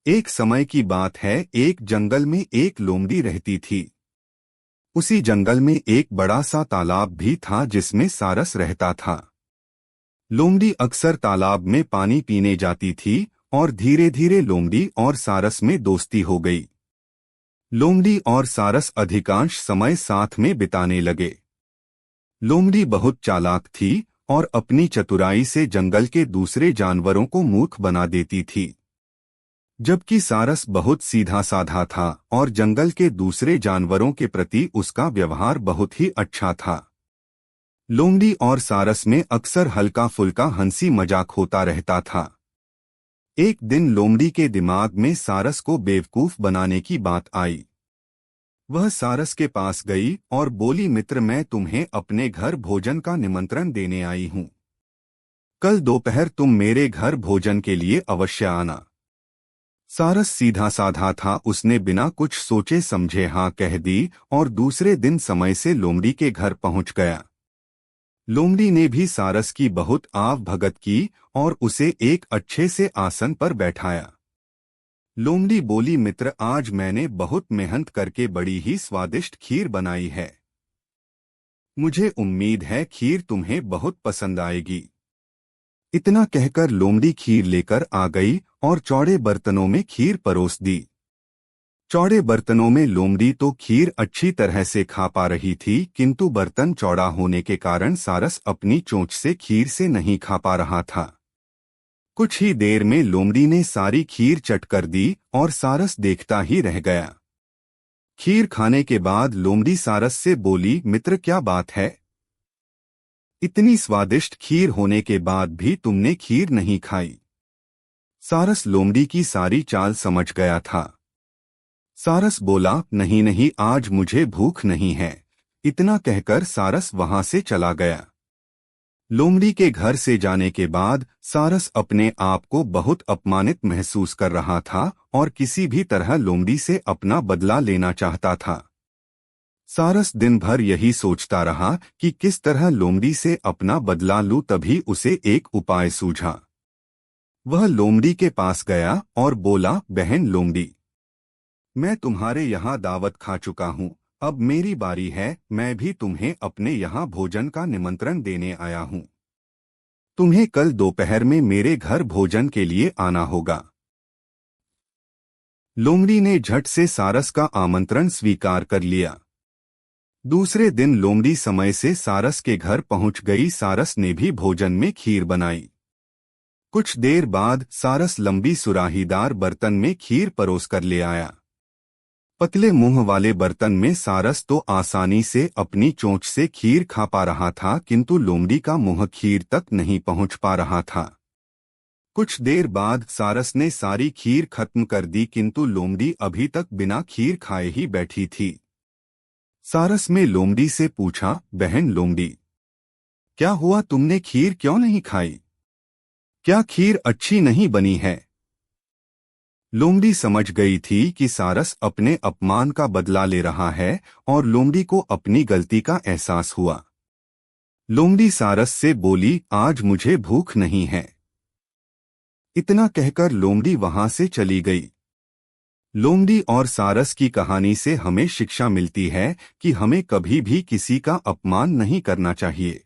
एक समय की बात है, एक जंगल में एक लोमड़ी रहती थी। उसी जंगल में एक बड़ा सा तालाब भी था जिसमें सारस रहता था। लोमड़ी अक्सर तालाब में पानी पीने जाती थी और धीरे धीरे लोमड़ी और सारस में दोस्ती हो गई। लोमड़ी और सारस अधिकांश समय साथ में बिताने लगे। लोमड़ी बहुत चालाक थी और अपनी चतुराई से जंगल के दूसरे जानवरों को मूर्ख बना देती थी, जबकि सारस बहुत सीधा साधा था और जंगल के दूसरे जानवरों के प्रति उसका व्यवहार बहुत ही अच्छा था। लोमड़ी और सारस में अक्सर हल्का फुल्का हंसी मजाक होता रहता था। एक दिन लोमड़ी के दिमाग में सारस को बेवकूफ बनाने की बात आई। वह सारस के पास गई और बोली, मित्र, मैं तुम्हें अपने घर भोजन का निमंत्रण देने आई हूं। कल दोपहर तुम मेरे घर भोजन के लिए अवश्य आना। सारस सीधा साधा था, उसने बिना कुछ सोचे समझे हाँ कह दी और दूसरे दिन समय से लोमड़ी के घर पहुंच गया। लोमड़ी ने भी सारस की बहुत आव भगत की और उसे एक अच्छे से आसन पर बैठाया। लोमड़ी बोली, मित्र, आज मैंने बहुत मेहनत करके बड़ी ही स्वादिष्ट खीर बनाई है। मुझे उम्मीद है खीर तुम्हें बहुत पसंद आएगी। इतना कहकर लोमड़ी खीर लेकर आ गई और चौड़े बर्तनों में खीर परोस दी। चौड़े बर्तनों में लोमड़ी तो खीर अच्छी तरह से खा पा रही थी, किंतु बर्तन चौड़ा होने के कारण सारस अपनी चोंच से खीर से नहीं खा पा रहा था। कुछ ही देर में लोमड़ी ने सारी खीर चट कर दी और सारस देखता ही रह गया। खीर खाने के बाद लोमड़ी सारस से बोली, मित्र, क्या बात है? इतनी स्वादिष्ट खीर होने के बाद भी तुमने खीर नहीं खाई। सारस लोमड़ी की सारी चाल समझ गया था। सारस बोला, नहीं नहीं, आज मुझे भूख नहीं है। इतना कहकर सारस वहां से चला गया। लोमड़ी के घर से जाने के बाद सारस अपने आप को बहुत अपमानित महसूस कर रहा था और किसी भी तरह लोमड़ी से अपना बदला लेना चाहता था। सारस दिन भर यही सोचता रहा कि किस तरह लोमड़ी से अपना बदला लूं, तभी उसे एक उपाय सूझा। वह लोमड़ी के पास गया और बोला, बहन लोमड़ी, मैं तुम्हारे यहाँ दावत खा चुका हूँ, अब मेरी बारी है। मैं भी तुम्हें अपने यहाँ भोजन का निमंत्रण देने आया हूँ। तुम्हें कल दोपहर में मेरे घर भोजन के लिए आना होगा। लोमड़ी ने झट से सारस का आमंत्रण स्वीकार कर लिया। दूसरे दिन लोमड़ी समय से सारस के घर पहुंच गई। सारस ने भी भोजन में खीर बनाई। कुछ देर बाद सारस लंबी सुराहीदार बर्तन में खीर परोस कर ले आया। पतले मुंह वाले बर्तन में सारस तो आसानी से अपनी चोंच से खीर खा पा रहा था, किंतु लोमड़ी का मुंह खीर तक नहीं पहुंच पा रहा था। कुछ देर बाद सारस ने सारी खीर खत्म कर दी, किंतु लोमड़ी अभी तक बिना खीर खाए ही बैठी थी। सारस ने लोमड़ी से पूछा, बहन लोमड़ी, क्या हुआ? तुमने खीर क्यों नहीं खाई? क्या खीर अच्छी नहीं बनी है? लोमड़ी समझ गई थी कि सारस अपने अपमान का बदला ले रहा है और लोमड़ी को अपनी गलती का एहसास हुआ। लोमड़ी सारस से बोली, आज मुझे भूख नहीं है। इतना कहकर लोमड़ी वहां से चली गई। लोमड़ी और सारस की कहानी से हमें शिक्षा मिलती है कि हमें कभी भी किसी का अपमान नहीं करना चाहिए।